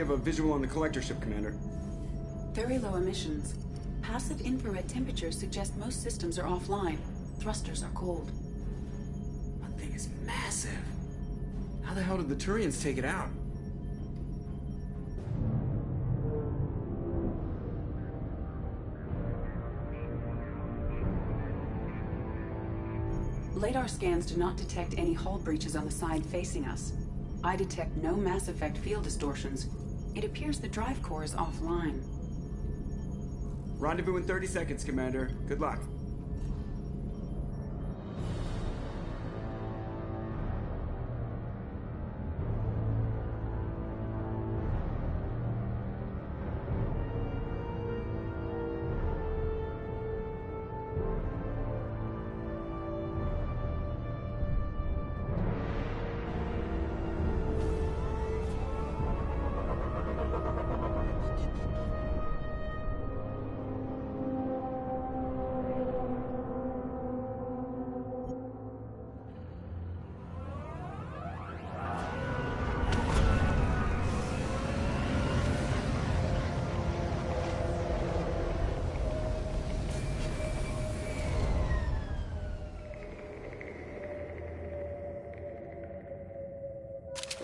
have a visual on the collector ship, Commander. Very low emissions. Passive infrared temperatures suggest most systems are offline. Thrusters are cold. That thing is massive. How the hell did the Turians take it out? Radar scans do not detect any hull breaches on the side facing us. I detect no Mass Effect field distortions. It appears the drive core is offline. Rendezvous in 30 seconds, Commander. Good luck.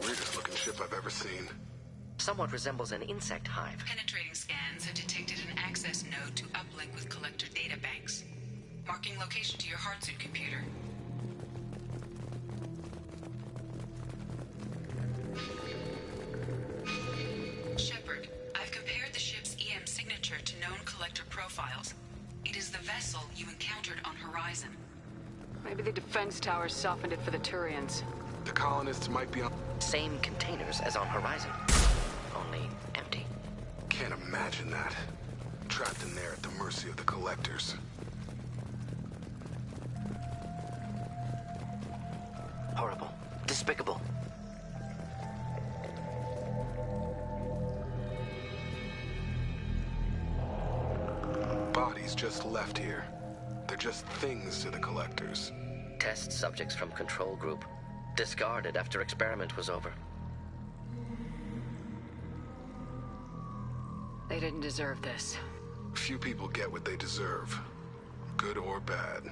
Weirdest looking ship I've ever seen. Somewhat resembles an insect hive. Penetrating scans have detected an access node to uplink with collector databanks. Marking location to your hardsuit computer. Shepard, I've compared the ship's EM signature to known collector profiles. It is the vessel you encountered on Horizon. Maybe the defense towers softened it for the Turians. The colonists might be on... Same containers as on Horizon, only empty. Can't imagine that. Trapped in there at the mercy of the collectors. Horrible. Despicable. Bodies just left here. They're just things to the collectors. Test subjects from control group. Discarded after experiment was over. They didn't deserve this. Few people get what they deserve. Good or bad.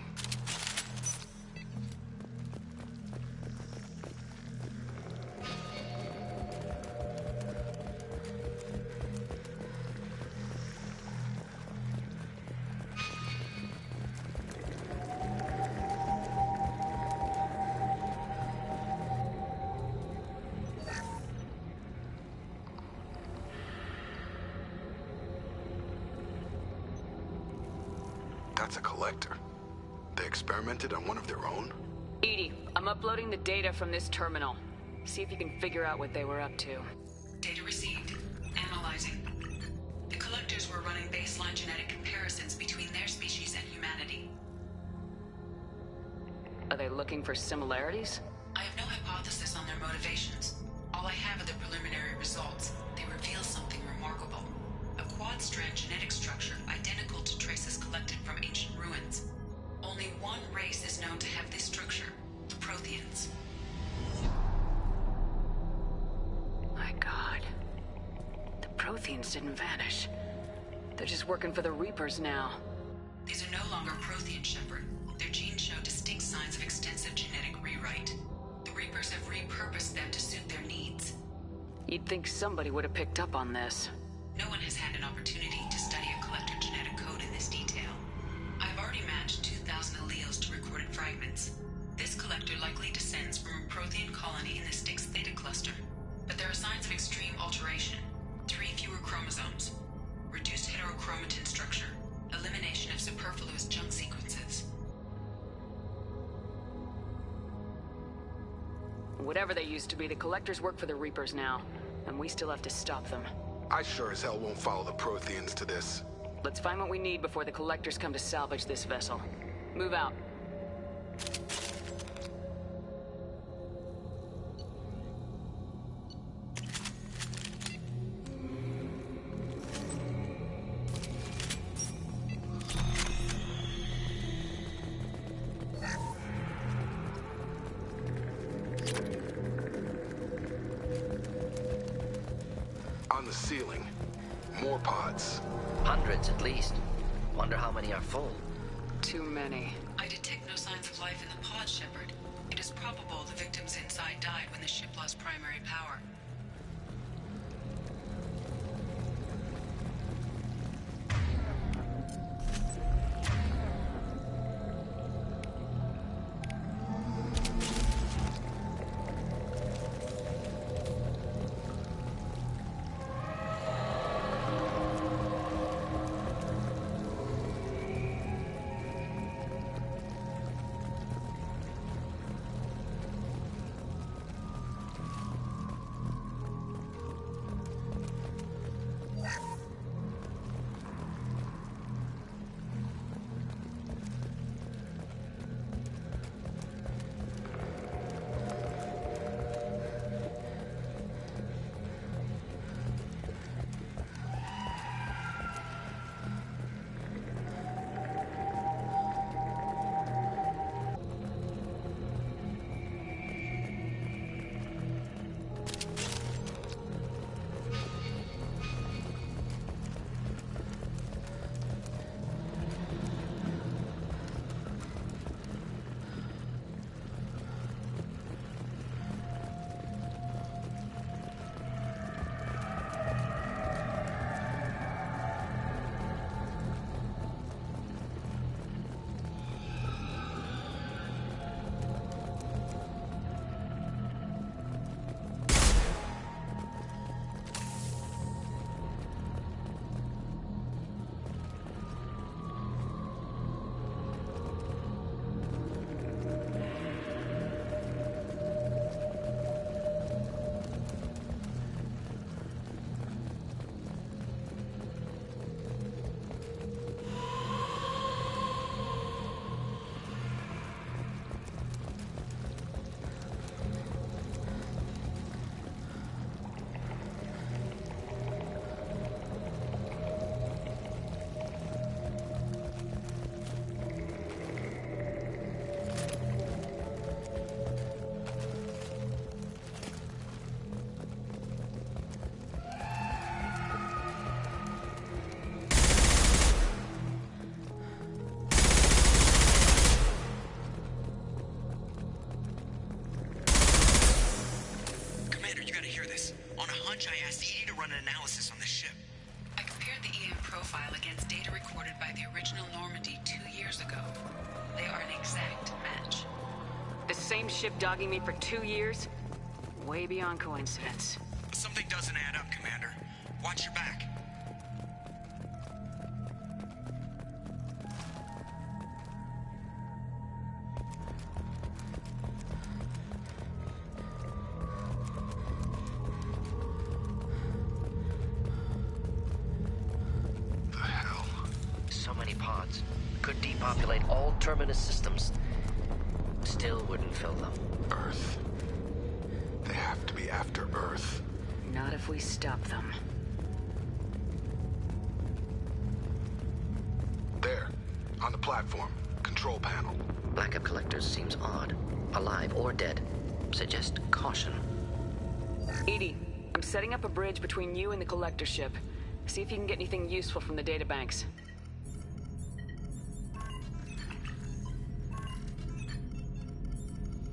That's a collector. They experimented on one of their own? Edie, I'm uploading the data from this terminal. See if you can figure out what they were up to. Data received. Analyzing. The collectors were running baseline genetic comparisons between their species and humanity. Are they looking for similarities? I have no hypothesis on their motivations. All I have are the preliminary results. They reveal something remarkable. A quad-strand genetic structure identical to traces collected from ancient ruins. Only one race is known to have this structure, the Protheans. My God. The Protheans didn't vanish. They're just working for the Reapers now. These are no longer Prothean, Shepard. Their genes show distinct signs of extensive genetic rewrite. The Reapers have repurposed them to suit their needs. You'd think somebody would have picked up on this. No one has had an opportunity to study a collector genetic code in this detail. I've already matched 2,000 alleles to recorded fragments. This collector likely descends from a Prothean colony in the Styx Theta cluster, but there are signs of extreme alteration. 3 fewer chromosomes, reduced heterochromatin structure, elimination of superfluous junk sequences. Whatever they used to be, the Collectors work for the Reapers now, and we still have to stop them. I sure as hell won't follow the Protheans to this. Let's find what we need before the Collectors come to salvage this vessel. Move out. On the ceiling. More pods. Hundreds at least. Wonder how many are full. Too many. I detect no signs of life in the pod, Shepard. It is probable the victims inside died when the ship lost primary power. Ship dogging me for 2 years? Way beyond coincidence. Something doesn't add up, Commander. Watch your back. The hell? So many pods. Could depopulate all terminus systems. Still wouldn't fill them. Earth. They have to be after Earth. Not if we stop them. There. On the platform. Control panel. Lack of collectors seems odd. Alive or dead. Suggest caution. Edie, I'm setting up a bridge between you and the collector ship. See if you can get anything useful from the databanks.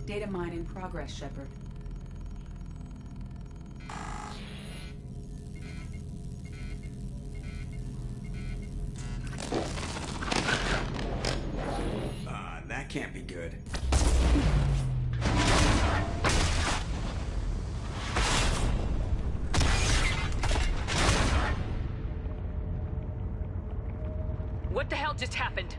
Data mine in progress, Shepard. That can't be good. What the hell just happened?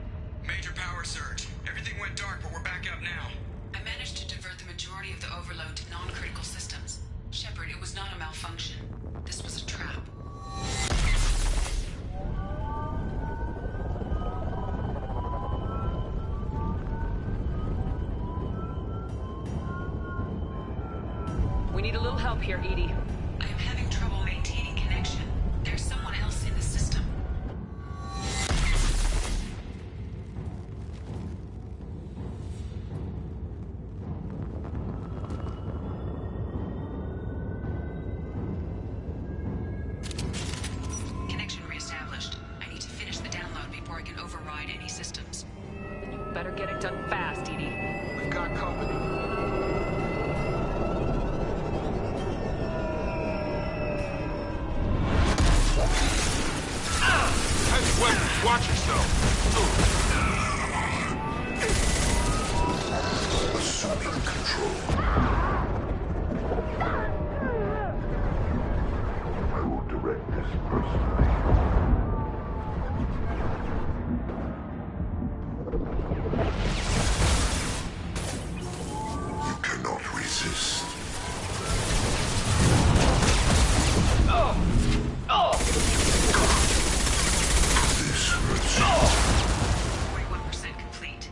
Major power surge. Everything went dark, but we're back up now. I managed to divert the majority of the overload to non-critical systems. Shepard, it was not a malfunction. This was a trap. We need a little help here, Edie. I am having trouble maintaining connection. There's someone else in the system. it done fast, Edie. We've got company. Heavy weapons, watch yourself. Assuming control. I will direct this personally. You cannot resist. This hurts. 41% complete.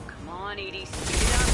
Come on, Edie, speed it up.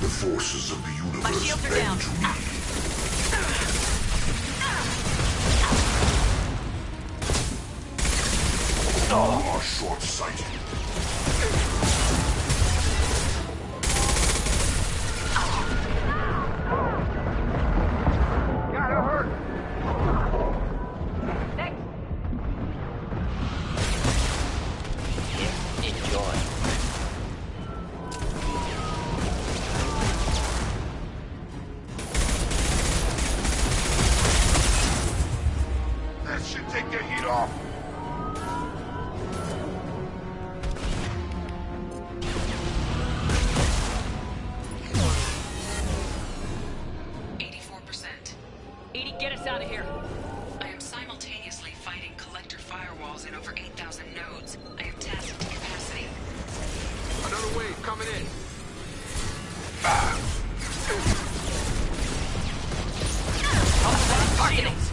The forces of the universe My shields are bend down. to me. You are short-sighted. Gotta hurt. Enjoy. That should take the heat off. Edie, get us out of here. I am simultaneously fighting collector firewalls in over 8,000 nodes. I am tasked to capacity. Another wave coming in. Shields.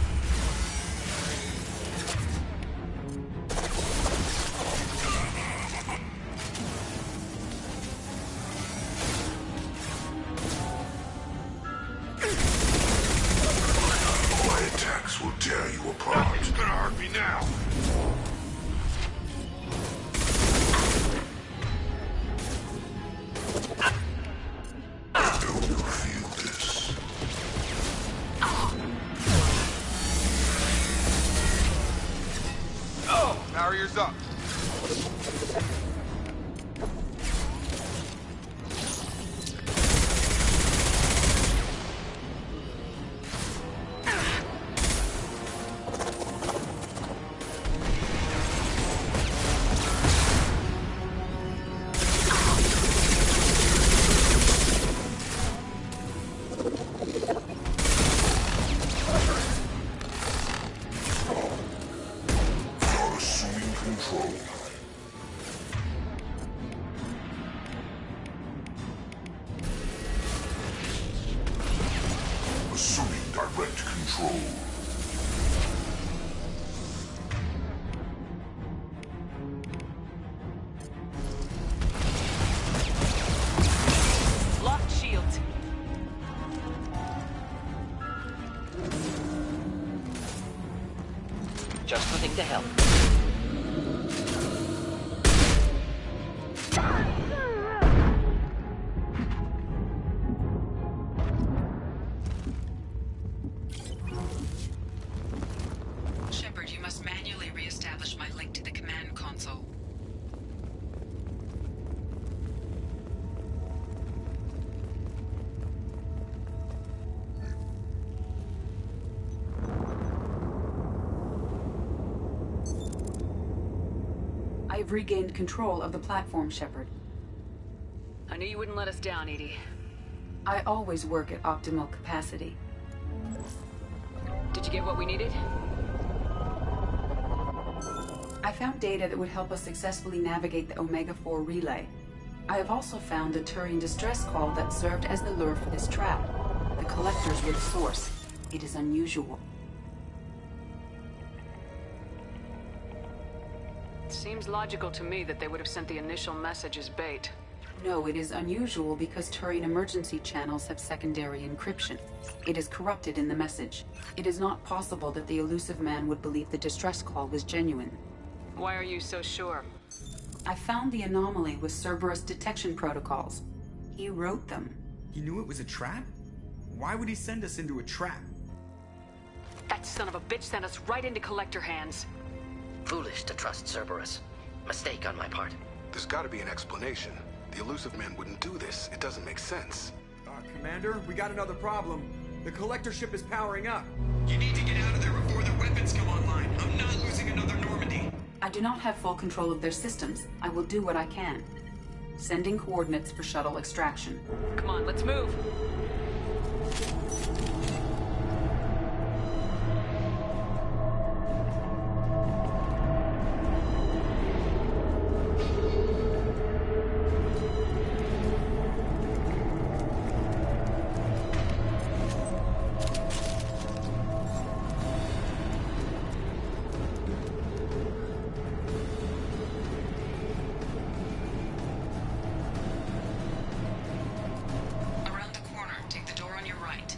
My attacks will tear you apart. Nothing's gonna hurt me now. I know you feel this. Barriers up. You're assuming control. Assuming direct control. Locked shields. Just moving to help. Shepard, you must manually re-establish my link to the command console. I've regained control of the platform, Shepard. I knew you wouldn't let us down, Edie. I always work at optimal capacity. Did you get what we needed? I found data that would help us successfully navigate the Omega-4 relay. I have also found a Turian distress call that served as the lure for this trap. The collectors were the source. It is unusual. It seems logical to me that they would have sent the initial message as bait. No, it is unusual because Turian emergency channels have secondary encryption. It is corrupted in the message. It is not possible that the elusive man would believe the distress call was genuine. Why are you so sure? I found the anomaly with Cerberus detection protocols. He wrote them. He knew it was a trap? Why would he send us into a trap? That son of a bitch sent us right into Collector hands. Foolish to trust Cerberus. Mistake on my part. There's gotta be an explanation. The elusive man wouldn't do this. It doesn't make sense. Commander, we got another problem. The collector ship is powering up. You need to get out of there before their weapons come online. I'm not losing another Normandy. I do not have full control of their systems. I will do what I can. Sending coordinates for shuttle extraction. Come on, let's move. Around the corner, take the door on your right.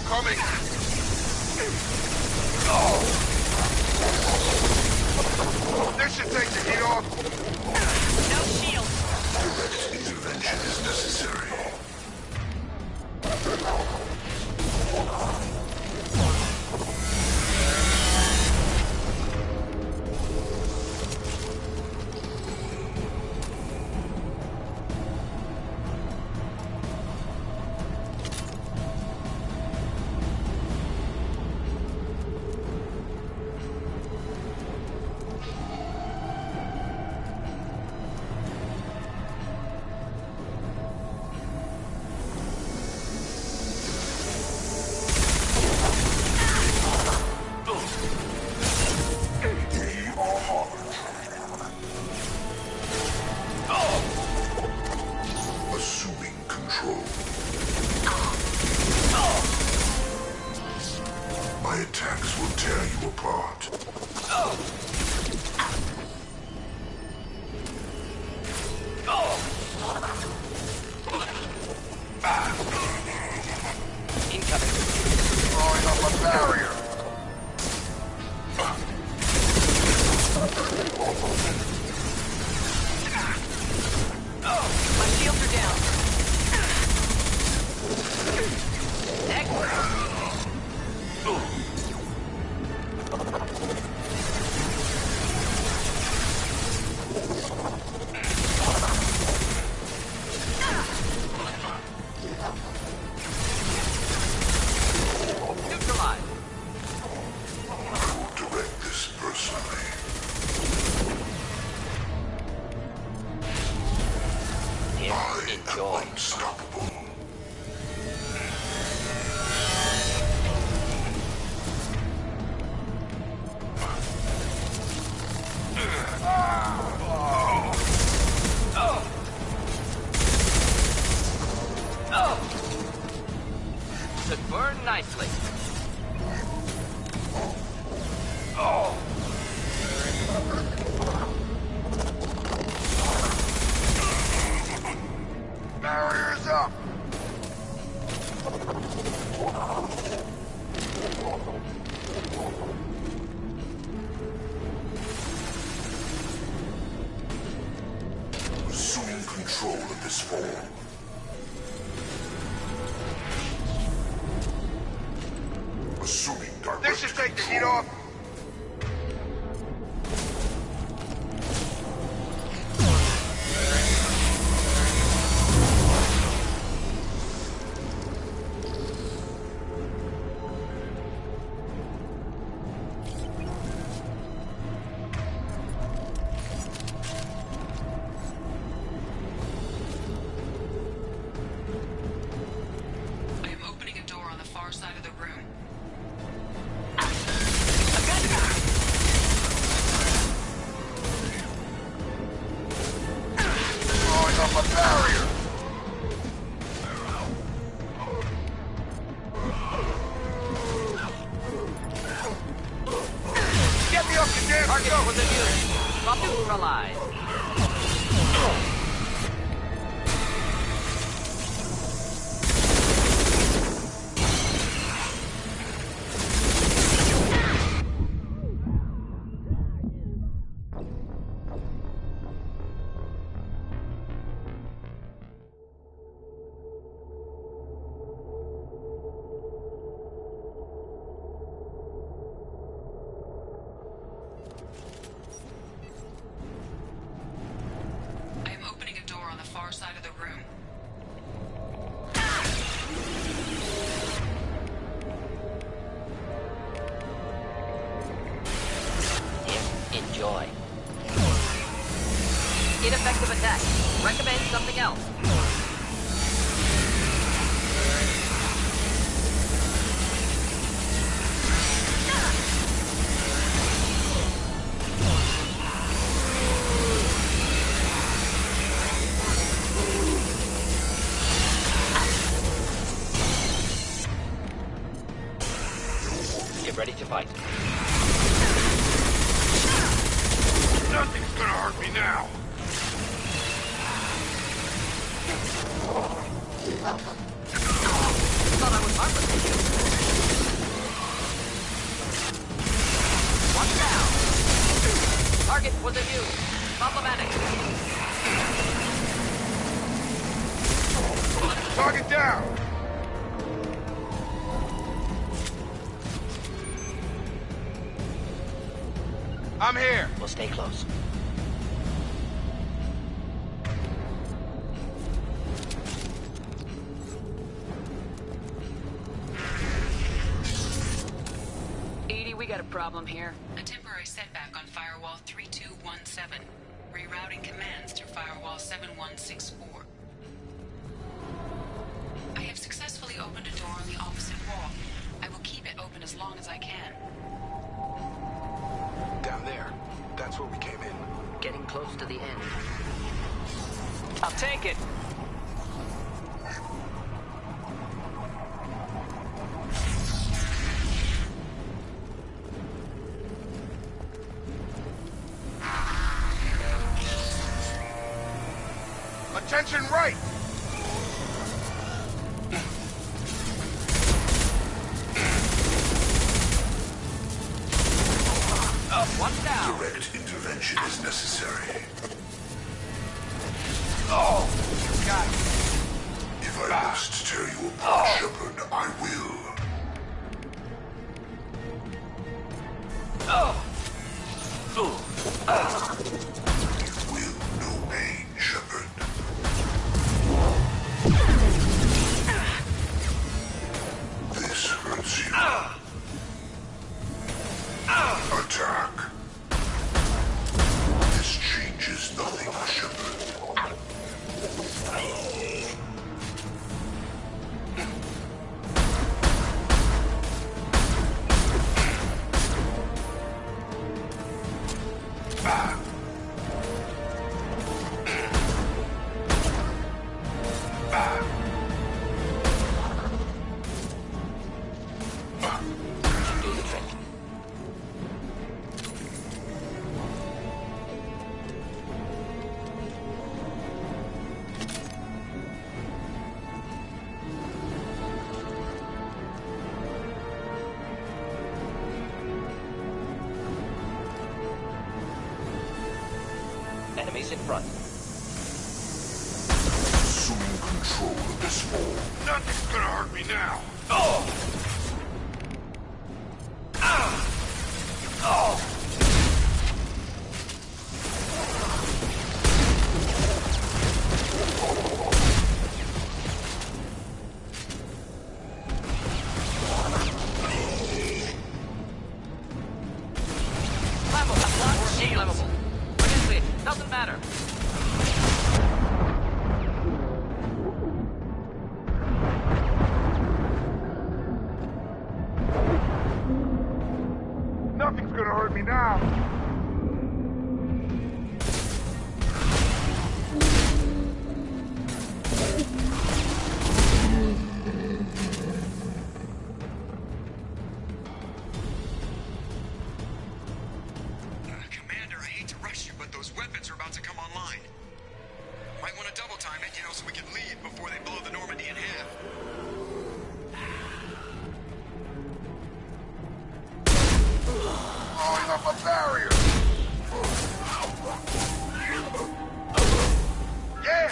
Coming! This should take the heat off. No shield! Direct intervention is necessary. Assuming control. My attacks will tear you apart. Incoming. Throwing up a barrier. My shields are down. Excellent. Neutralized. I will direct this personally. I Enjoy. am unstoppable. Should burn nicely. Barriers up! Assuming control of this form. Assuming direct This should take the heat control. off. barrier! Get me off the damn Target show! was immune. Neutralized. I am opening a door on the far side of the room. Enjoy. Ineffective attack. Recommend something else. Get ready to fight. Nothing's gonna hurt me now! Thought I was harmless to you. One down. Target was immune. Problematic. Target down! I'm here! We'll stay close. Edie, we got a problem here. A temporary setback on Firewall 3217. Rerouting commands through Firewall 7164. I have successfully opened a door on the opposite wall. I will keep it open as long as I can. Down there. That's where we came in. Getting close to the end. I'll take it. Attention right! One down. Direct intervention is necessary. Oh! God. If I must tear you apart, Shepard, I will. You will know pain, Shepard. This hurts you. Attack. This changes nothing, Shepard. Do the trick. Enemies in front. Assume control of this fall. Nothing's gonna hurt me now! Flammable. Forget it. Doesn't matter. channel so we can leave before they blow the Normandy in half. Blowing up a barrier! Yeah!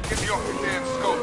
Get me off your damn scope!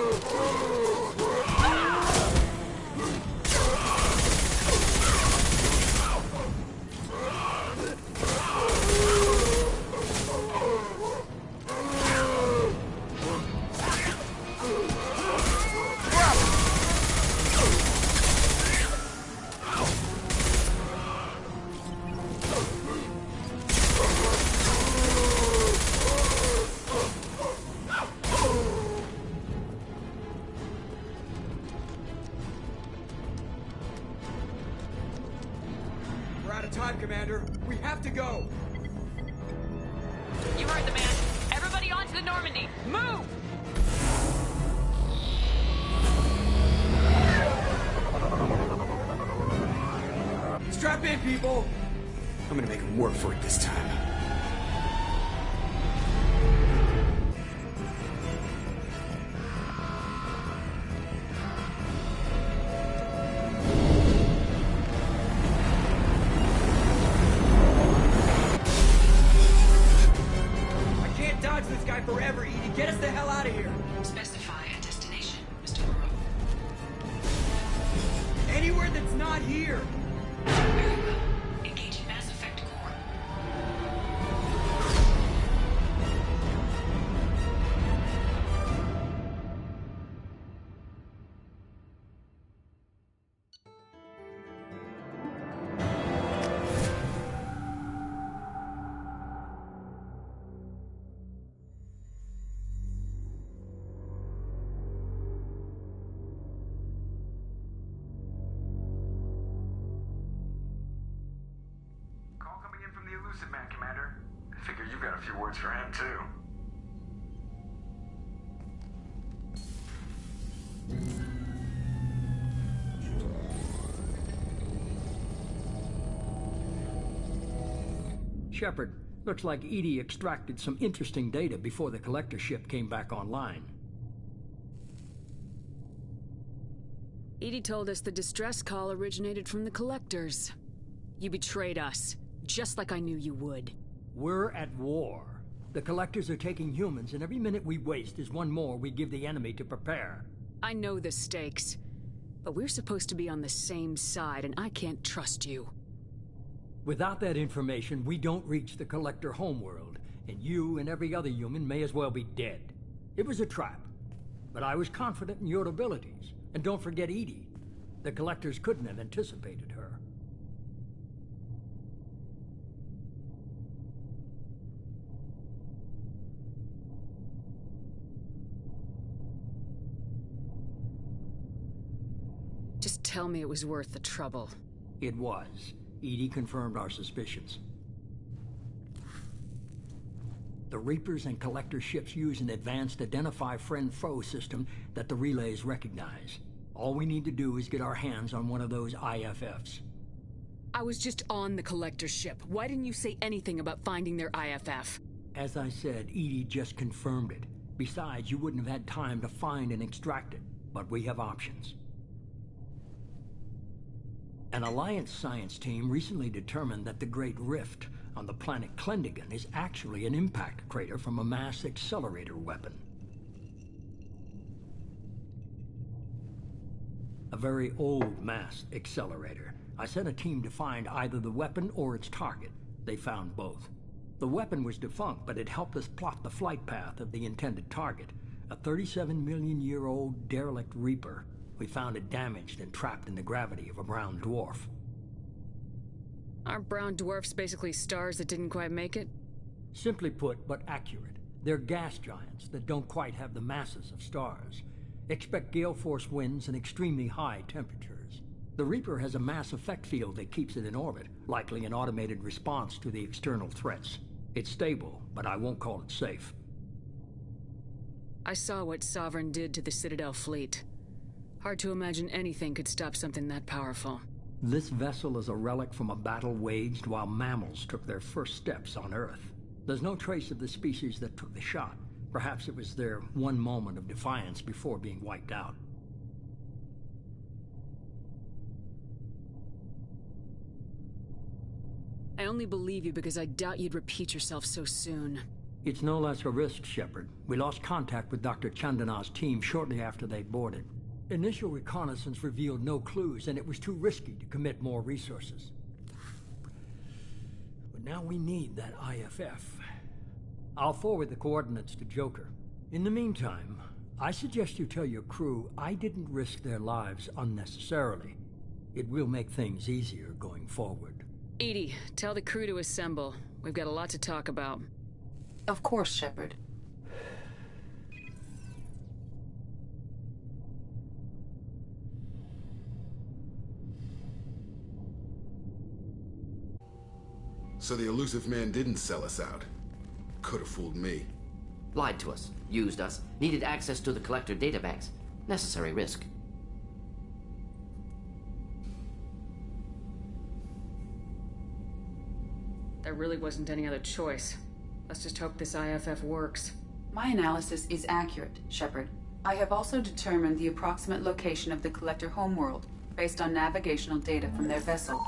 We're out of time, Commander. We have to go. You heard the man. Everybody onto the Normandy. Move! Strap in, people. I'm gonna make them work for it this time. I can't dodge this guy forever, Edie. Get us the hell out of here. Specify a destination, Mr. Moreau. Anywhere that's not here. Very well. Engaging Mass Effect Core. Call coming in from the Elusive Man, Commander. I figure you've got a few words for him, too. Shepard, looks like Edie extracted some interesting data before the collector ship came back online. Edie told us the distress call originated from the collectors. You betrayed us, just like I knew you would. We're at war. The collectors are taking humans, and every minute we waste is one more we give the enemy to prepare. I know the stakes, but we're supposed to be on the same side, and I can't trust you. Without that information, we don't reach the collector homeworld, and you and every other human may as well be dead. It was a trap, but I was confident in your abilities. And don't forget Edie. The collectors couldn't have anticipated her. Just tell me it was worth the trouble. It was. Edie confirmed our suspicions. The Reapers and Collector ships use an advanced Identify Friend-Foe system that the relays recognize. All we need to do is get our hands on one of those IFFs. I was just on the Collector ship. Why didn't you say anything about finding their IFF? As I said, Edie just confirmed it. Besides, you wouldn't have had time to find and extract it. But we have options. An Alliance science team recently determined that the Great Rift on the planet Klendigan is actually an impact crater from a mass accelerator weapon. A very old mass accelerator. I sent a team to find either the weapon or its target. They found both. The weapon was defunct, but it helped us plot the flight path of the intended target, a 37-million-year-old derelict Reaper. We found it damaged and trapped in the gravity of a brown dwarf. Aren't brown dwarfs basically stars that didn't quite make it? Simply put, but accurate. They're gas giants that don't quite have the masses of stars. Expect gale force winds and extremely high temperatures. The Reaper has a mass effect field that keeps it in orbit, likely an automated response to the external threats. It's stable, but I won't call it safe. I saw what Sovereign did to the Citadel fleet. Hard to imagine anything could stop something that powerful. This vessel is a relic from a battle waged while mammals took their first steps on Earth. There's no trace of the species that took the shot. Perhaps it was their one moment of defiance before being wiped out. I only believe you because I doubt you'd repeat yourself so soon. It's no less a risk, Shepard. We lost contact with Dr. Chandana's team shortly after they boarded. Initial reconnaissance revealed no clues, and it was too risky to commit more resources. But now we need that IFF. I'll forward the coordinates to Joker. In the meantime, I suggest you tell your crew I didn't risk their lives unnecessarily. It will make things easier going forward. EDI, tell the crew to assemble. We've got a lot to talk about. Of course, Shepard. So the elusive man didn't sell us out. Could have fooled me. Lied to us, used us, needed access to the Collector databanks. Necessary risk. There really wasn't any other choice. Let's just hope this IFF works. My analysis is accurate, Shepard. I have also determined the approximate location of the Collector homeworld, based on navigational data from their vessel.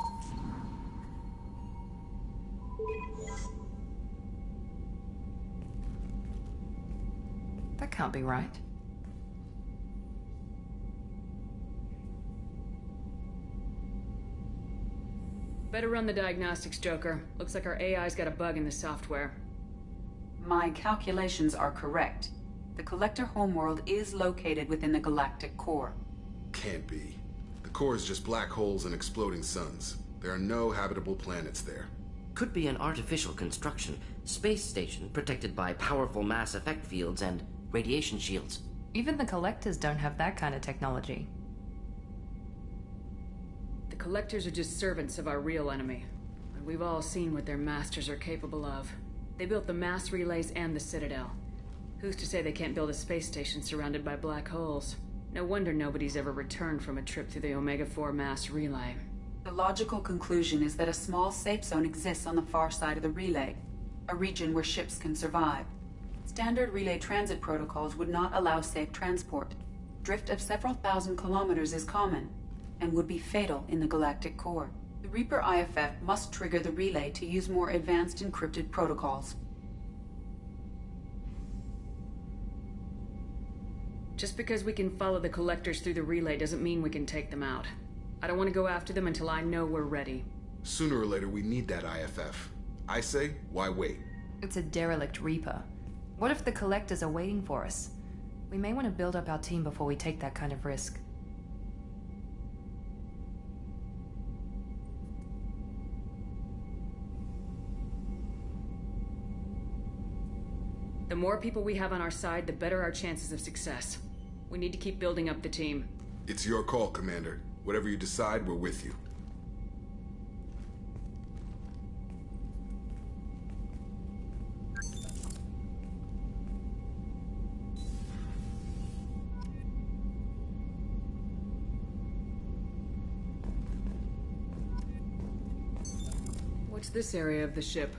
That can't be right. Better run the diagnostics, Joker. Looks like our AI's got a bug in the software. My calculations are correct. The Collector homeworld is located within the galactic core. Can't be. The core is just black holes and exploding suns. There are no habitable planets there. Could be an artificial construction. Space station protected by powerful mass effect fields and radiation shields. Even the Collectors don't have that kind of technology. The Collectors are just servants of our real enemy. And we've all seen what their masters are capable of. They built the mass relays and the Citadel. Who's to say they can't build a space station surrounded by black holes? No wonder nobody's ever returned from a trip through the Omega-4 mass relay. The logical conclusion is that a small safe zone exists on the far side of the relay, a region where ships can survive. Standard relay transit protocols would not allow safe transport. Drift of several thousand kilometers is common, and would be fatal in the galactic core. The Reaper IFF must trigger the relay to use more advanced encrypted protocols. Just because we can follow the Collectors through the relay doesn't mean we can take them out. I don't want to go after them until I know we're ready. Sooner or later, we need that IFF. I say, why wait? It's a derelict Reaper. What if the Collectors are waiting for us? We may want to build up our team before we take that kind of risk. The more people we have on our side, the better our chances of success. We need to keep building up the team. It's your call, Commander. Whatever you decide, we're with you. What's this area of the ship?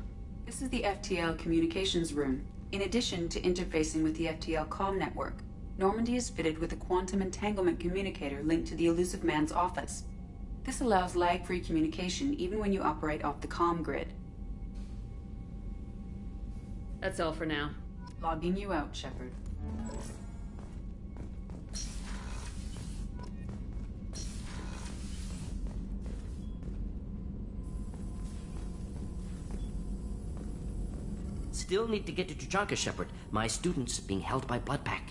This is the FTL communications room. In addition to interfacing with the FTL comm network, Normandy is fitted with a quantum entanglement communicator linked to the elusive man's office. This allows lag-free communication even when you operate off the comm grid. That's all for now. Logging you out, Shepard. Still need to get to Tuchanka, Shepard. My student's being held by Bloodpack.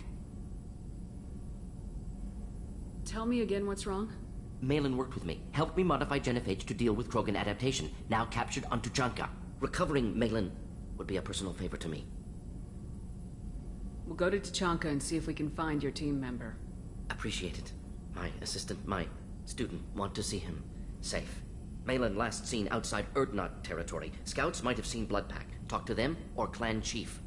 Tell me again what's wrong? Malin worked with me, helped me modify genophage to deal with Krogan adaptation, now captured on Tuchanka. Recovering Malin would be a personal favor to me. We'll go to Tuchanka and see if we can find your team member. Appreciate it. My assistant, my student, want to see him safe. Malin last seen outside Erdnot territory. Scouts might have seen Bloodpack. Talk to them or Clan Chief.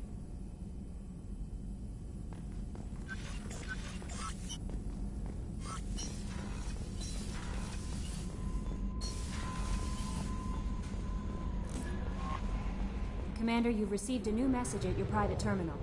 Commander, you've received a new message at your private terminal.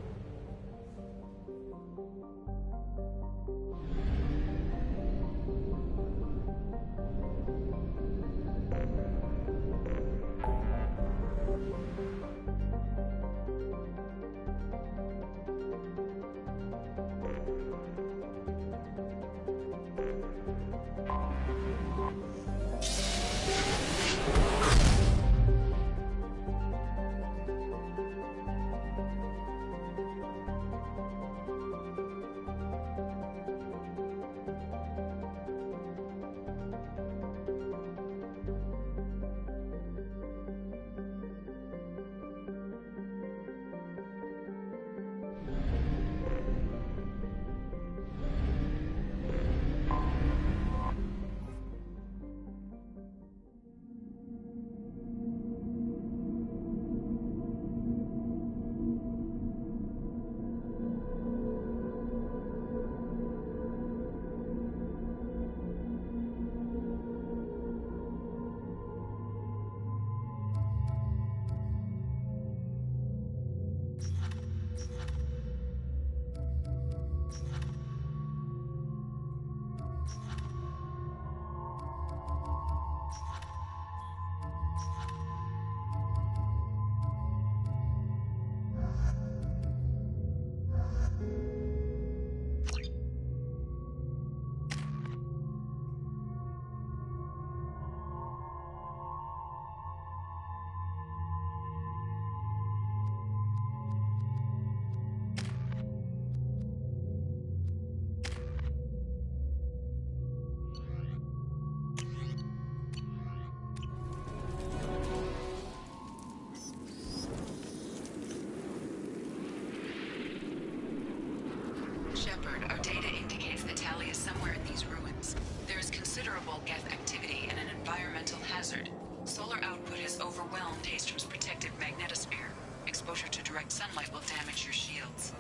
Shepard, our data indicates that Tali is somewhere in these ruins. There is considerable geth activity and an environmental hazard. Solar output has overwhelmed Hastrom's protective magnetosphere. Exposure to direct sunlight will damage your shields.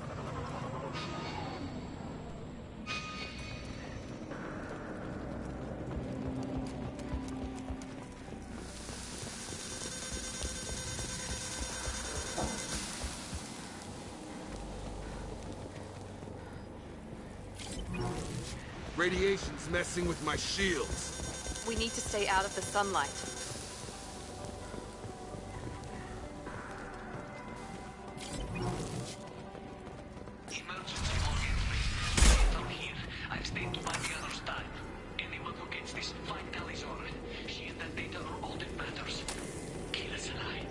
Radiation's messing with my shields. We need to stay out of the sunlight. Emergency log entry. From here, I've stayed to my the other's time. Anyone who gets this, find Tali's aura. She and that data are all that matters. Kill us alive.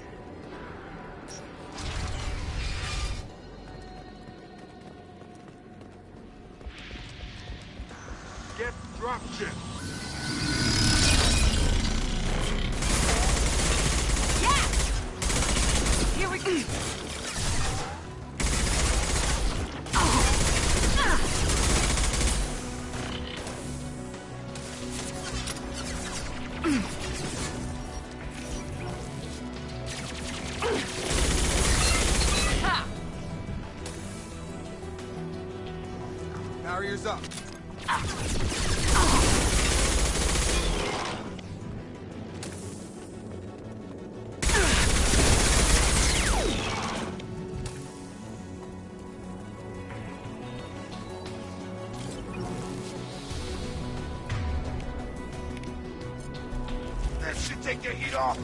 Get dropship. Yeah! Here we go. Barriers up. That should take your heat off.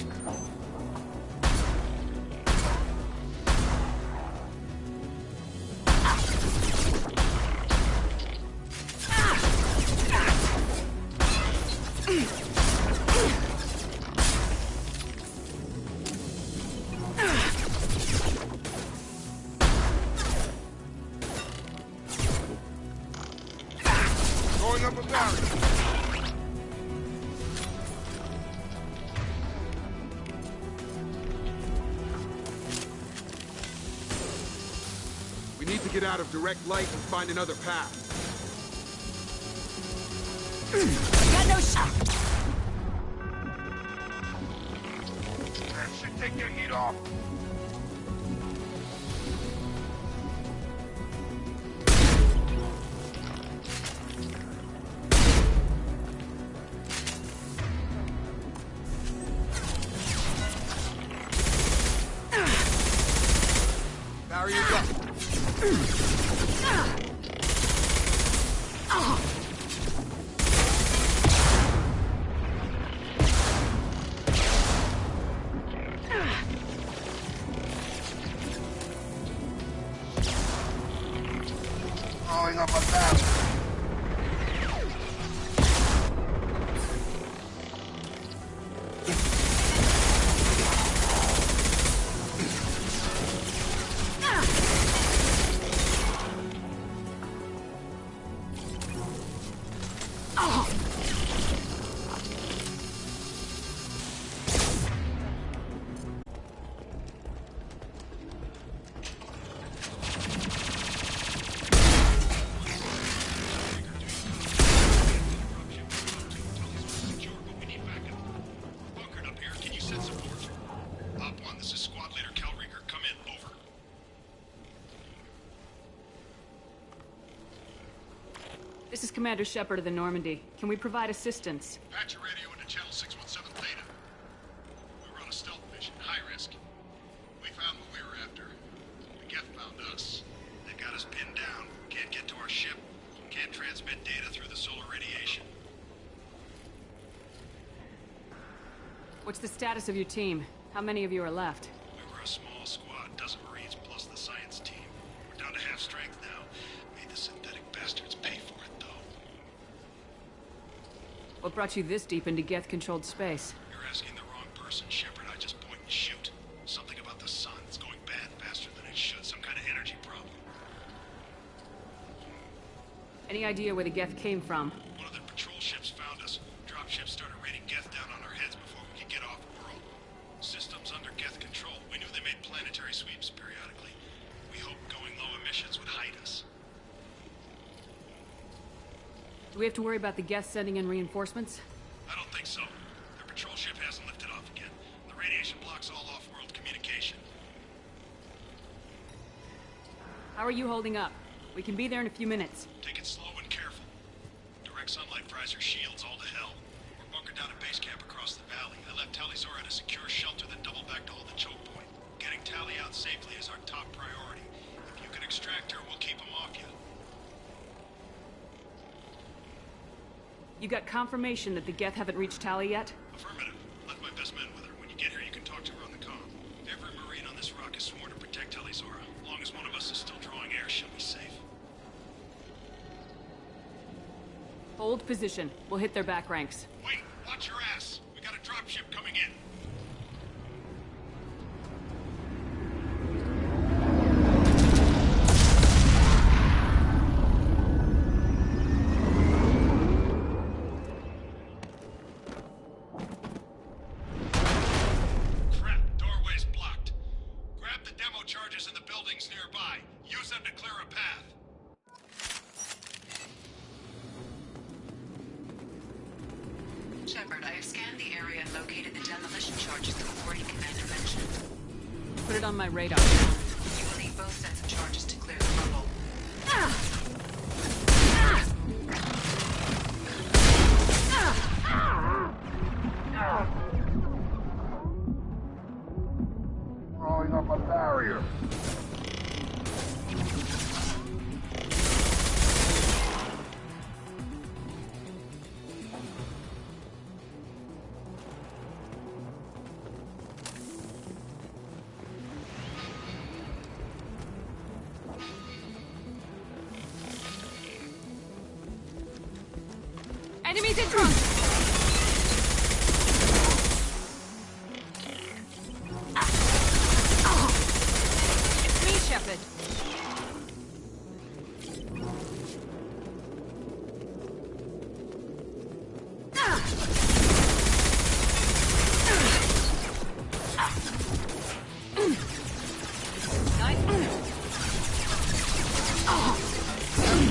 Going up a barrier. We need to get out of direct light and find another path. Got no shot. That should take your heat off. Throwing up a battle. This is Commander Shepard of the Normandy. Can we provide assistance? Patch your radio into channel 617 Theta. We were on a stealth mission, high risk. We found what we were after. The Geth found us. They got us pinned down. Can't get to our ship. Can't transmit data through the solar radiation. What's the status of your team? How many of you are left? We were a small squad, dozen Marines plus the science team. We're down to half strength now. Made the synthetic bastards pay for it, though. What brought you this deep into Geth-controlled space? You're asking the wrong person, Shepard. I just point and shoot. Something about the sun. It's going bad faster than it should. Some kind of energy problem. Any idea where the Geth came from? One of the patrol ships found us. Dropships started raining Geth down on our heads before we could get off-world. Systems under Geth control. We knew they made planetary sweeps periodically. We hoped going low emissions would hide us. Do we have to worry about the Geth sending in reinforcements? I don't think so. Their patrol ship hasn't lifted off again. The radiation blocks all off-world communication. How are you holding up? We can be there in a few minutes. Take it slow and careful. Direct sunlight fries our shields all to hell. We're bunkered down at base camp across the valley. I left Talizora at a secure shelter, then doubled back to hold the choke point. Getting Tally out safely is our top priority. If you can extract her, we'll keep them off you. You got confirmation that the Geth haven't reached Tally yet? Affirmative. Left my best men with her. When you get here, you can talk to her on the comm. Every Marine on this rock is sworn to protect Talizora. As long as one of us is still drawing air, she'll be safe. Hold position. We'll hit their back ranks. Wait! Watch your ass! We got a dropship coming in! Crap! Doorway's blocked. Grab the demo charges in the buildings nearby. Use them to clear a path. Shepard, I have scanned the area and located the demolition charges the Authority Commander mentioned. Put it on my radar. You will need both sets of charges to clear the rubble. Throwing up a barrier. Enemies in front! It's me, Shepard.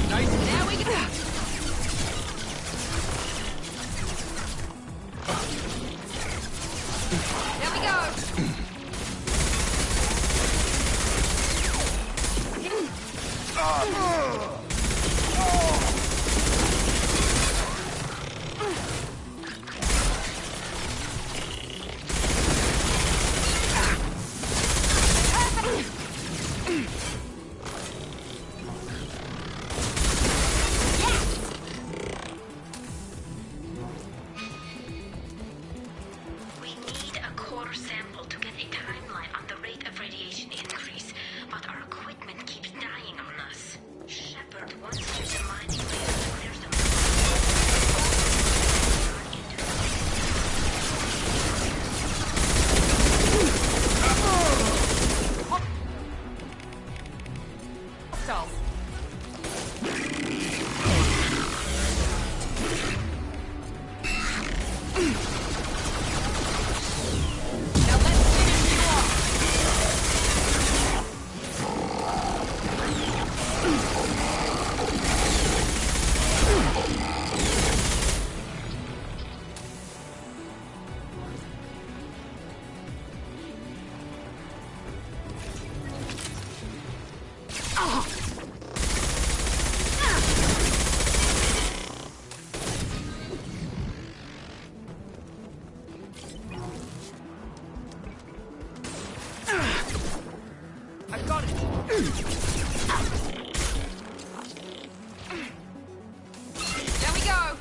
Nice. There we go. There we go. missile. Now let's finish you off. I've got it. There we go.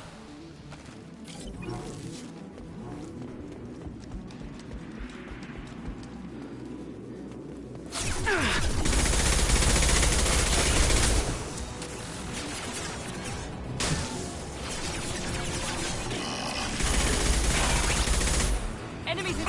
Enemies in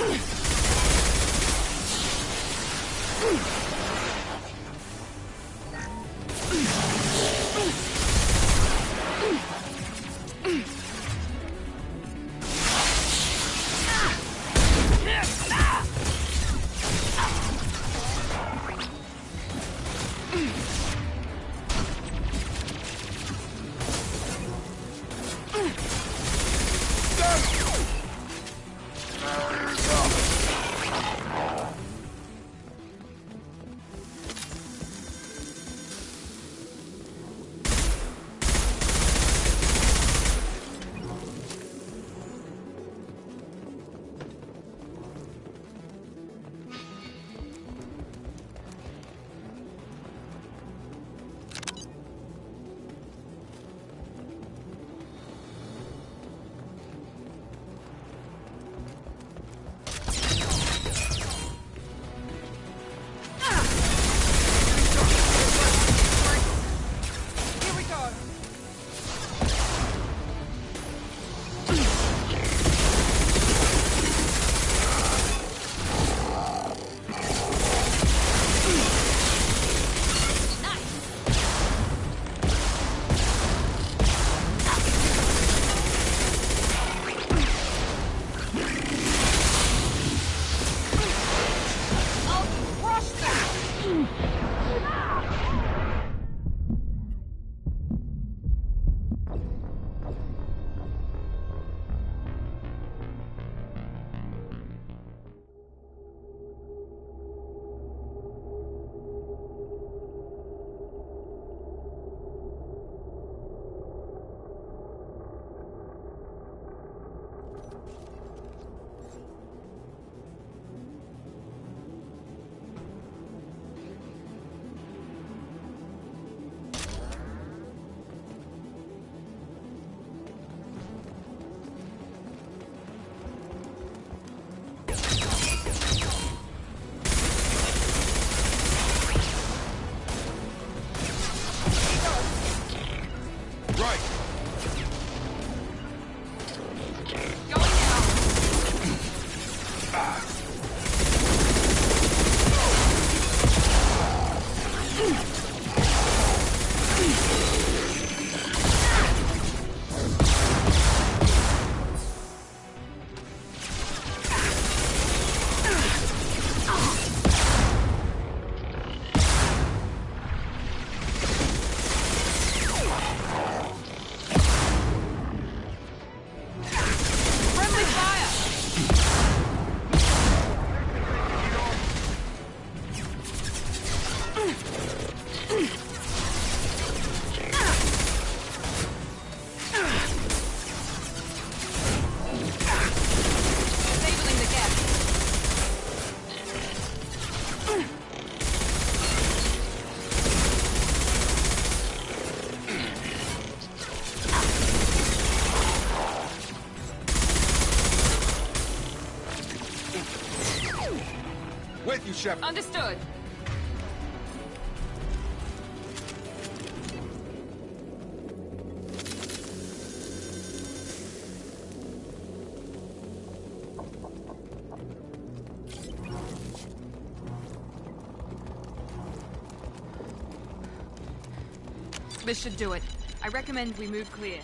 With you, Shepard. Understood. This should do it. I recommend we move clear.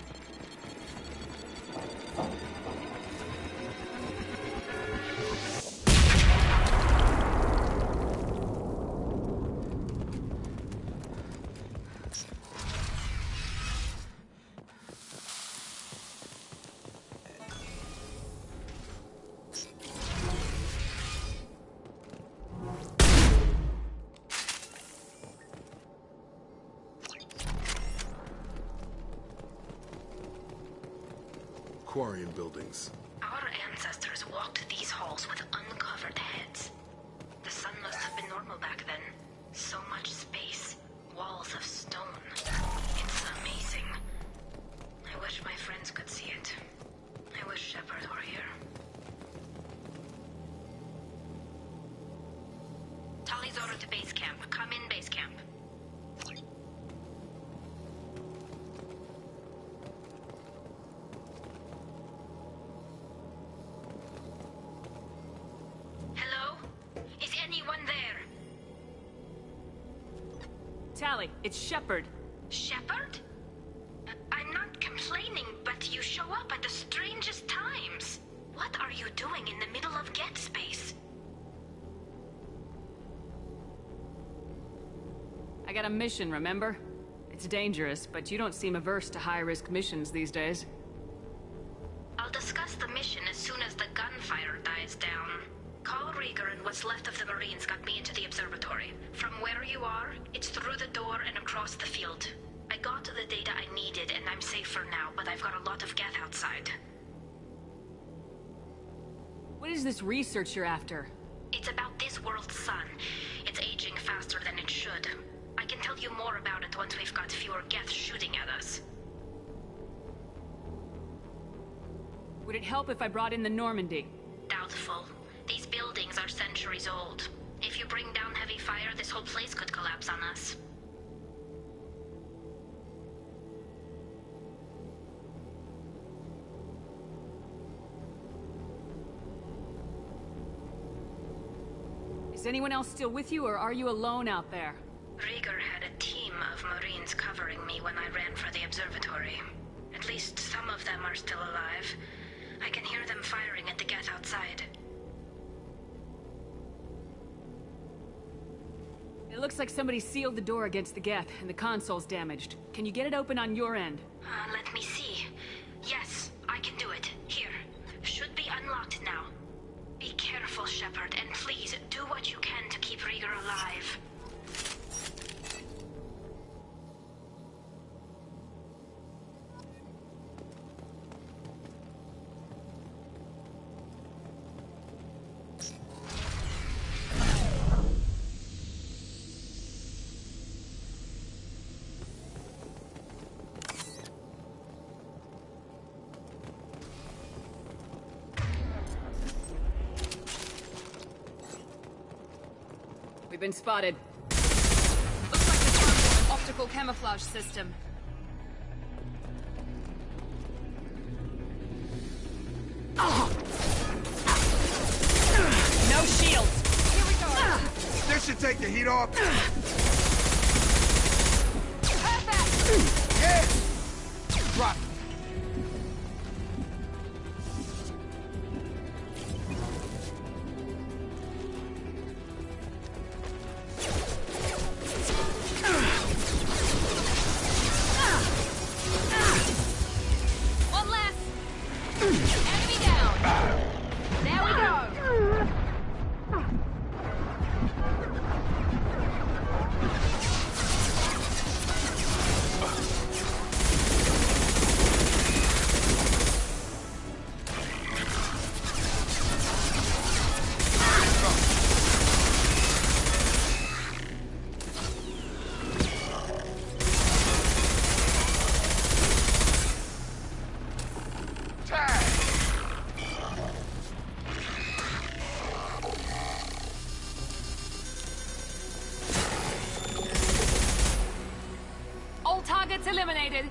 Quarian buildings. Our ancestors walked these halls with uncovered heads. The sun must have been normal back then. So much space. Walls of stone. It's amazing. I wish my friends could see it. I wish Shepard were here. Tali's order to base camp. Come in, base camp. Hello? Is anyone there? Tali, it's Shepard. Shepard? I'm not complaining, but you show up at the strangest times. What are you doing in the middle of Get Space? I got a mission, remember? It's dangerous, but you don't seem averse to high-risk missions these days. I'll discuss the mission as soon as the gunfire dies down. Call Rieger and what's left of the Marines got me into the observatory. From where you are, it's through the door and across the field. I got the data I needed and I'm safe for now, but I've got a lot of Geth outside. What is this research you're after? It's about this world's sun. It's aging faster than it should. I can tell you more about it once we've got fewer Geth shooting at us. Would it help if I brought in the Normandy? Doubtful. These buildings are centuries old. If you bring down heavy fire, this whole place could collapse on us. Is anyone else still with you, or are you alone out there? Rieger had a team of Marines covering me when I ran for the observatory. At least some of them are still alive. I can hear them firing at the Geth outside. It looks like somebody sealed the door against the Geth, and the console's damaged. Can you get it open on your end? Let me see. Yes, I can do it. Here. Should be unlocked now. Be careful, Shepard, and please do what you can to keep Rieger alive. We've been spotted. Looks like it's an optical camouflage system. No shields! Here we go! This should take the heat off. Perfect! Yeah! Drop it. One less! Enemy down! There we go! All targets eliminated.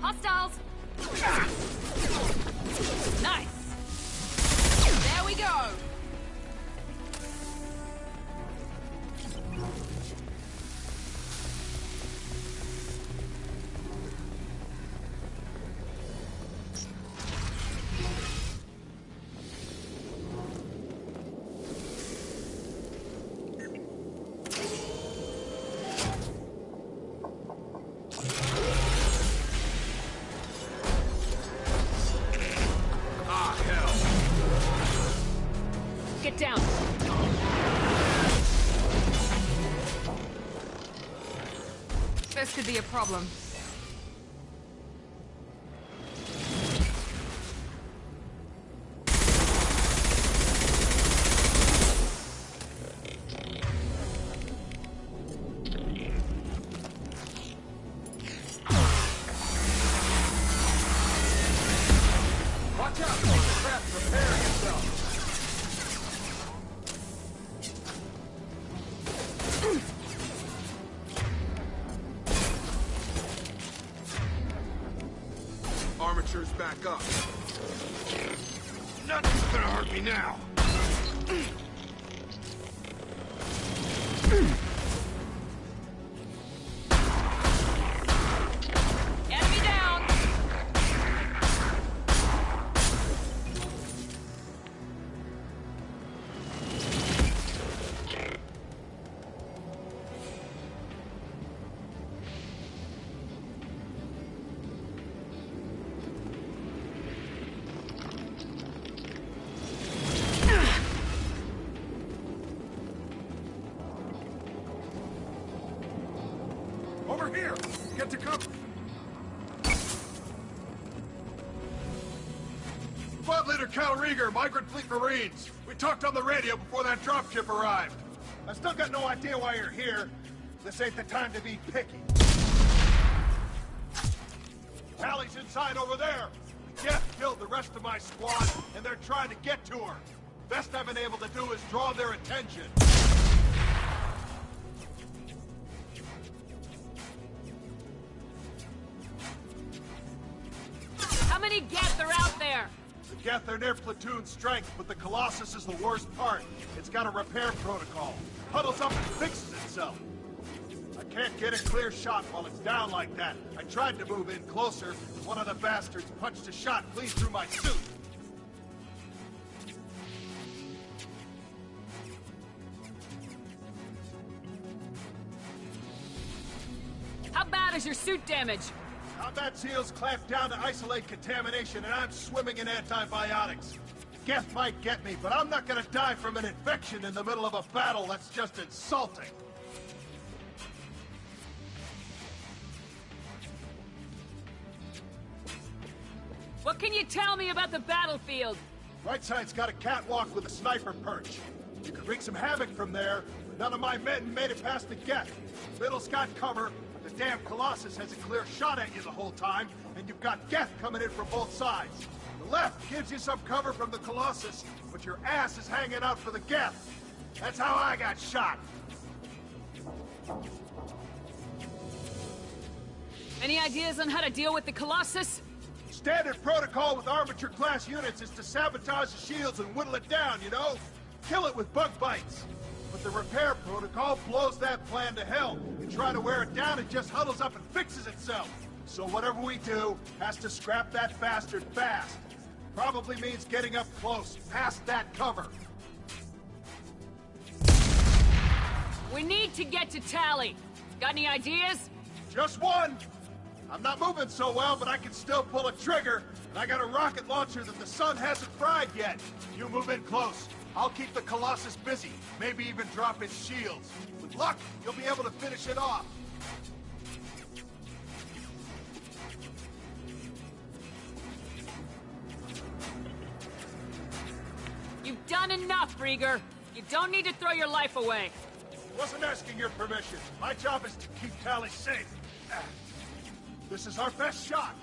Hostiles. Nice. There we go! this could be a problem. Watch out! The craft's repairing itself! Armature's back up. Nothing's gonna hurt me now! Enemy down! Over here! Get to cover! Squad Leader Cal Rieger, Migrant Fleet Marines. We talked on the radio before that dropship arrived. I still got no idea why you're here. This ain't the time to be picky. Tally's inside over there. Jeff killed the rest of my squad, and they're trying to get to her. Best I've been able to do is draw their attention. How many Geth are out there? The Geth are near platoon strength, but the Colossus is the worst part. It's got a repair protocol. Huddles up and fixes itself. I can't get a clear shot while it's down like that. I tried to move in closer, but one of the bastards punched a shot clean through my suit. How bad is your suit damage? Combat SEALs clamped down to isolate contamination, and I'm swimming in antibiotics. Geth might get me, but I'm not gonna die from an infection in the middle of a battle. That's just insulting. What can you tell me about the battlefield? Right side's got a catwalk with a sniper perch. You could wreak some havoc from there, but none of my men made it past the Geth. Middle's got cover, but the damn Colossus has a clear shot at you the whole time, and you've got Geth coming in from both sides. The left gives you some cover from the Colossus, but your ass is hanging out for the Geth. That's how I got shot. Any ideas on how to deal with the Colossus? Standard protocol with armature-class units is to sabotage the shields and whittle it down, you know? Kill it with bug bites. But the repair protocol blows that plan to hell. You try to wear it down, it just huddles up and fixes itself. So whatever we do has to scrap that bastard fast. Probably means getting up close, past that cover. We need to get to Tally. Got any ideas? Just one! I'm not moving so well, but I can still pull a trigger, and I got a rocket launcher that the sun hasn't fried yet. You move in close. I'll keep the Colossus busy, maybe even drop its shields. With luck, you'll be able to finish it off. You've done enough, Rieger. You don't need to throw your life away. Wasn't asking your permission. My job is to keep Tally safe. This is our best shot.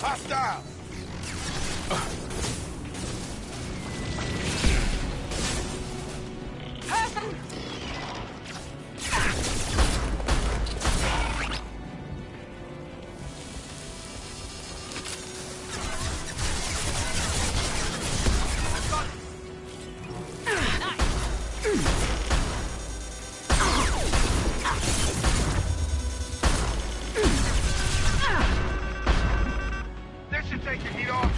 Hostile! This should take your heat off.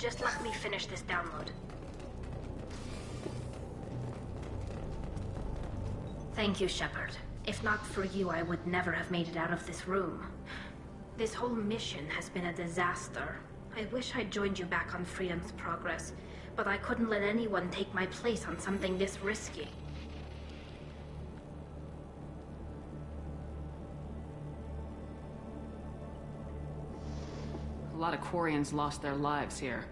Just let me finish this download. Thank you, Shepard. If not for you, I would never have made it out of this room. This whole mission has been a disaster. I wish I'd joined you back on Freedom's Progress, but I couldn't let anyone take my place on something this risky. A lot of Quarians lost their lives here.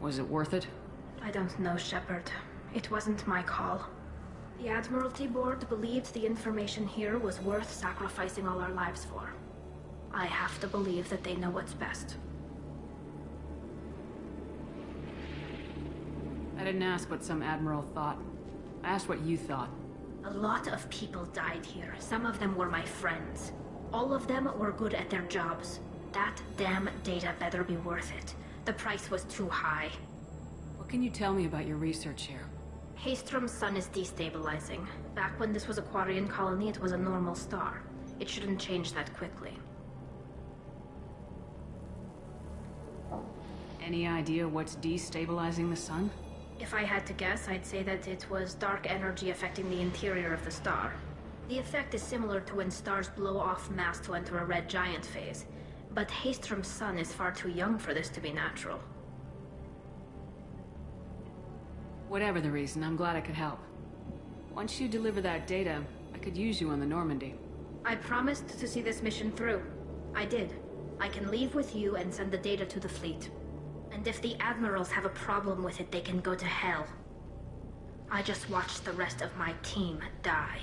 Was it worth it? I don't know, Shepard. It wasn't my call. The Admiralty Board believed the information here was worth sacrificing all our lives for. I have to believe that they know what's best. I didn't ask what some admiral thought. I asked what you thought. A lot of people died here. Some of them were my friends. All of them were good at their jobs. That damn data better be worth it. The price was too high. What can you tell me about your research here? Haystrom's sun is destabilizing. Back when this was a Quarian colony, it was a normal star. It shouldn't change that quickly. Any idea what's destabilizing the sun? If I had to guess, I'd say that it was dark energy affecting the interior of the star. The effect is similar to when stars blow off mass to enter a red giant phase. But Haystrom's sun is far too young for this to be natural. Whatever the reason, I'm glad I could help. Once you deliver that data, I could use you on the Normandy. I promised to see this mission through. I did. I can leave with you and send the data to the fleet. And if the admirals have a problem with it, they can go to hell. I just watched the rest of my team die.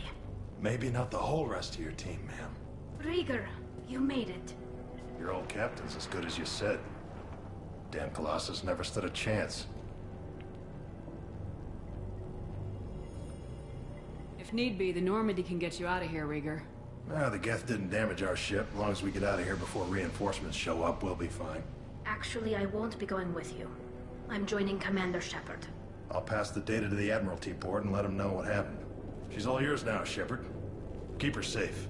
Maybe not the whole rest of your team, ma'am. Rieger, you made it. Your old captain's as good as you said. Damn Colossus never stood a chance. If need be, the Normandy can get you out of here, Rieger. The Geth didn't damage our ship. As long as we get out of here before reinforcements show up, we'll be fine. Actually, I won't be going with you. I'm joining Commander Shepard. I'll pass the data to the Admiralty Board and let them know what happened. She's all yours now, Shepard. Keep her safe.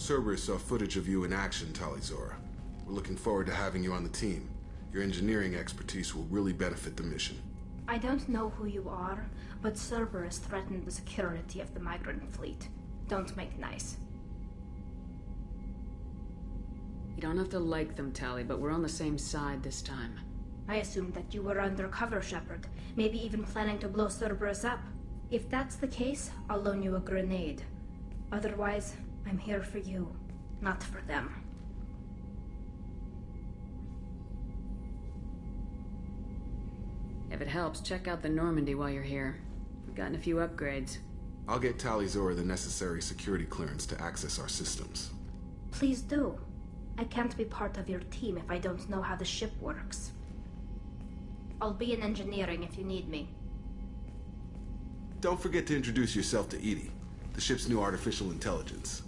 Cerberus saw footage of you in action, Talizora. We're looking forward to having you on the team. Your engineering expertise will really benefit the mission. I don't know who you are, but Cerberus threatened the security of the migrant fleet. Don't make nice. You don't have to like them, Tally, but we're on the same side this time. I assumed that you were undercover, Shepard. Maybe even planning to blow Cerberus up. If that's the case, I'll loan you a grenade. Otherwise, I'm here for you, not for them. If it helps, check out the Normandy while you're here. We've gotten a few upgrades. I'll get Talizora the necessary security clearance to access our systems. Please do. I can't be part of your team if I don't know how the ship works. I'll be in engineering if you need me. Don't forget to introduce yourself to EDI, the ship's new artificial intelligence.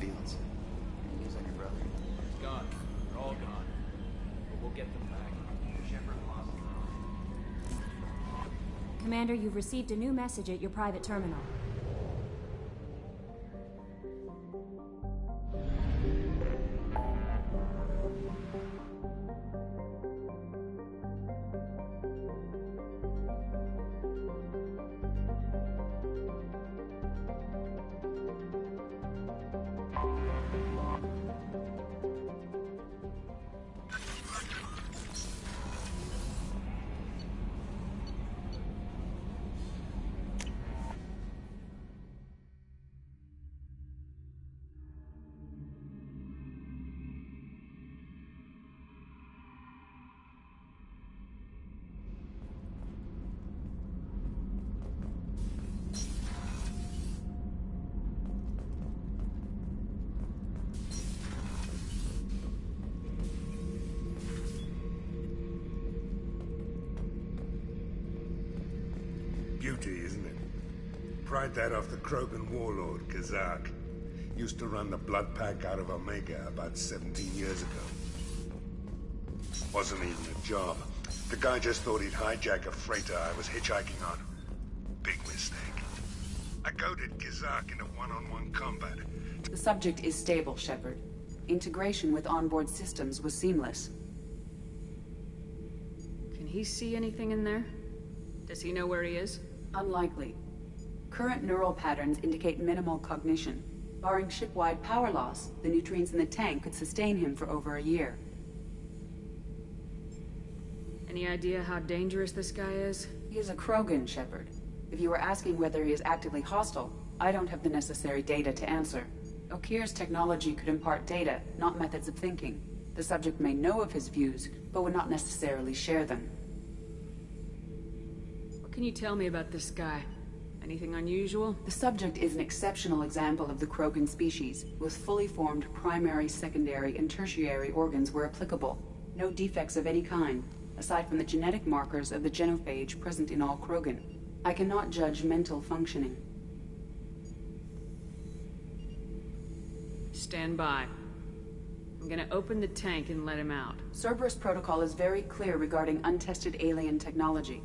Fields. He's like your brother. He's gone. They're all gone. But we'll get them back. Shepard lost. Commander, you've received a new message at your private terminal. beauty, isn't it? Pried that off the Krogan warlord, Kazak. Used to run the Blood Pack out of Omega about 17 years ago. Wasn't even a job. The guy just thought he'd hijack a freighter I was hitchhiking on. Big mistake. I goaded Kazak into one-on-one combat. The subject is stable, Shepard. Integration with onboard systems was seamless. Can he see anything in there? Does he know where he is? Unlikely. Current neural patterns indicate minimal cognition. Barring ship-wide power loss, the nutrients in the tank could sustain him for over a year. Any idea how dangerous this guy is? He is a Krogan, Shepard. If you were asking whether he is actively hostile, I don't have the necessary data to answer. Okir's technology could impart data, not methods of thinking. The subject may know of his views, but would not necessarily share them. What can you tell me about this guy? Anything unusual? The subject is an exceptional example of the Krogan species, with fully formed primary, secondary, and tertiary organs where applicable. No defects of any kind, aside from the genetic markers of the genophage present in all Krogan. I cannot judge mental functioning. Stand by. I'm gonna open the tank and let him out. Cerberus protocol is very clear regarding untested alien technology.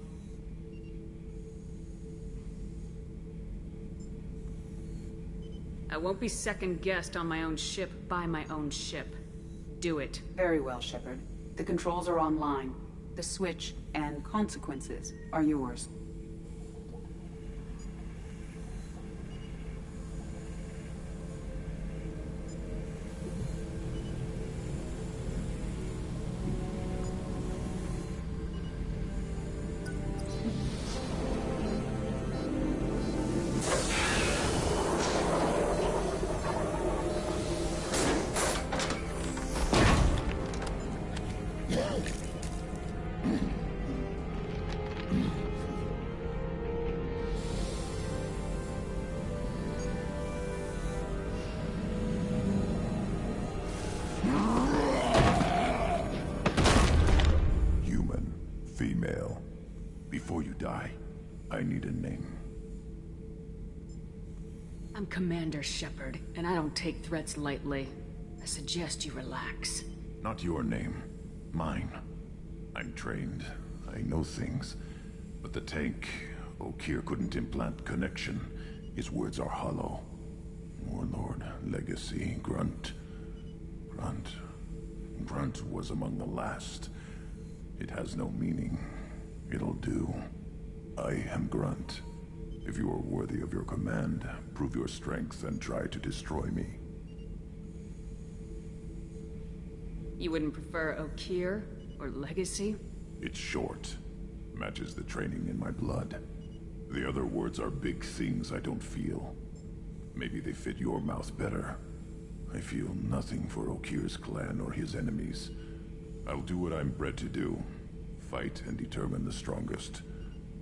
I won't be second-guessed on my own ship by my own ship. Do it. Very well, Shepard. The controls are online. The switch and consequences are yours. Female. Before you die, I need a name. I'm Commander Shepard, and I don't take threats lightly. I suggest you relax. Not your name. Mine. I'm trained. I know things. But the tank, Okir couldn't implant connection. His words are hollow. Warlord, Legacy, Grunt. Grunt was among the last. It has no meaning. It'll do. I am Grunt. If you are worthy of your command, prove your strength and try to destroy me. You wouldn't prefer Okir or Legacy? It's short. Matches the training in my blood. The other words are big things I don't feel. Maybe they fit your mouth better. I feel nothing for Okir's clan or his enemies. I'll do what I'm bred to do. Fight and determine the strongest.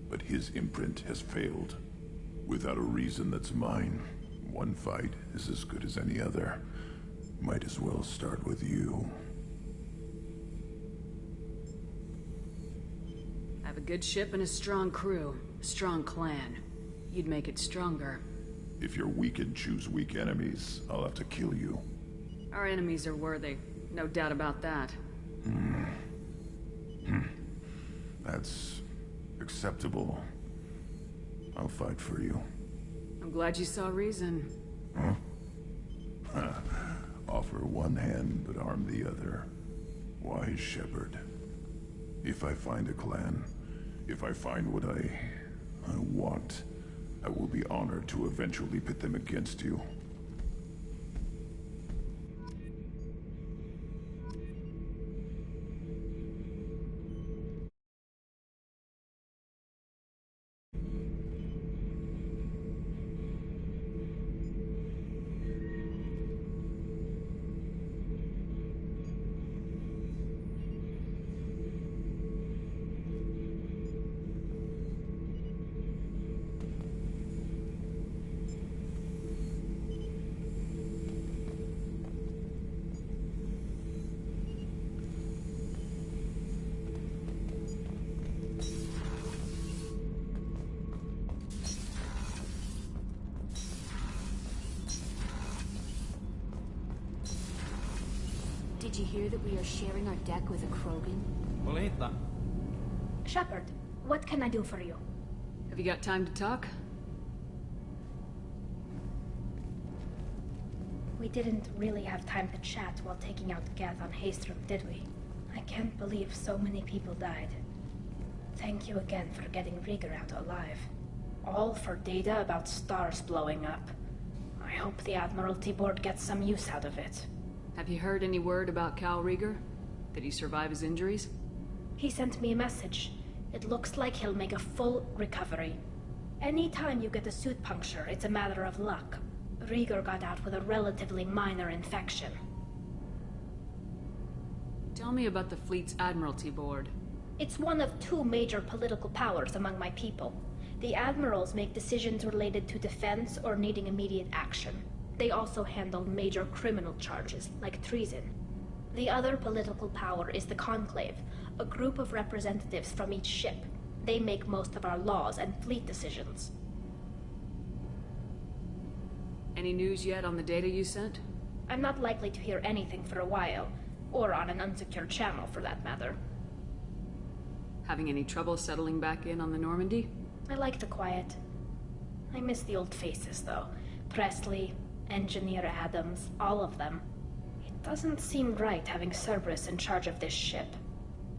But his imprint has failed. Without a reason that's mine, one fight is as good as any other. Might as well start with you. I have a good ship and a strong crew. A strong clan. You'd make it stronger. If you're weak and choose weak enemies, I'll have to kill you. Our enemies are worthy. No doubt about that. That's acceptable. I'll fight for you. I'm glad you saw reason. Huh? Offer one hand, but arm the other. Wise Shepard. If I find a clan, if I find what I want, I will be honored to eventually pit them against you. Did you hear that we are sharing our deck with a Krogan? Well, ain't that? Shepard, what can I do for you? Have you got time to talk? We didn't really have time to chat while taking out Gath on Haestrom, did we? I can't believe so many people died. Thank you again for getting Rieger out alive. All for data about stars blowing up. I hope the Admiralty Board gets some use out of it. Have you heard any word about Cal Rieger? Did he survive his injuries? He sent me a message. It looks like he'll make a full recovery. Anytime you get a suit puncture, it's a matter of luck. Rieger got out with a relatively minor infection. Tell me about the fleet's Admiralty Board. It's one of two major political powers among my people. The admirals make decisions related to defense or needing immediate action. They also handle major criminal charges, like treason. The other political power is the Conclave, a group of representatives from each ship. They make most of our laws and fleet decisions. Any news yet on the data you sent? I'm not likely to hear anything for a while, or on an unsecured channel for that matter. Having any trouble settling back in on the Normandy? I like the quiet. I miss the old faces, though. Presley, Engineer Adams, all of them. It doesn't seem right having Cerberus in charge of this ship.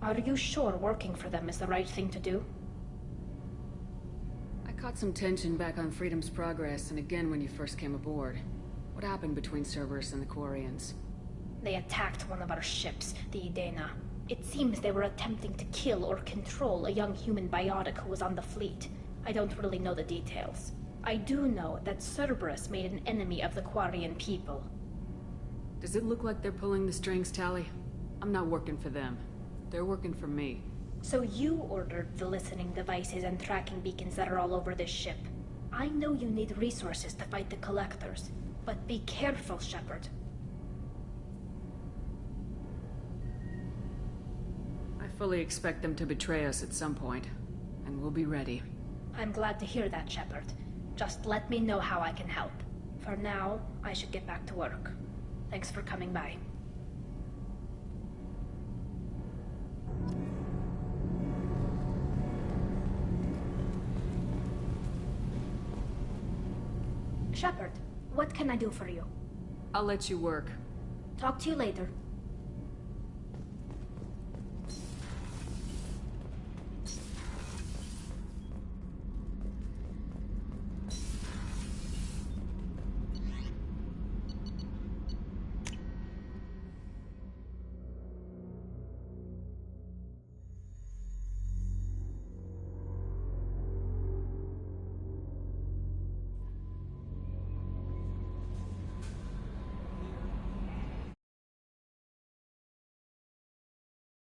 Are you sure working for them is the right thing to do? I caught some tension back on Freedom's Progress, and again when you first came aboard. What happened between Cerberus and the Quarians? They attacked one of our ships, the Edena. It seems they were attempting to kill or control a young human biotic who was on the fleet. I don't really know the details. I do know that Cerberus made an enemy of the Quarian people. Does it look like they're pulling the strings, Tali? I'm not working for them. They're working for me. So you ordered the listening devices and tracking beacons that are all over this ship. I know you need resources to fight the Collectors, but be careful, Shepard. I fully expect them to betray us at some point, and we'll be ready. I'm glad to hear that, Shepard. Just let me know how I can help. For now, I should get back to work. Thanks for coming by. Shepard, what can I do for you? I'll let you work. Talk to you later.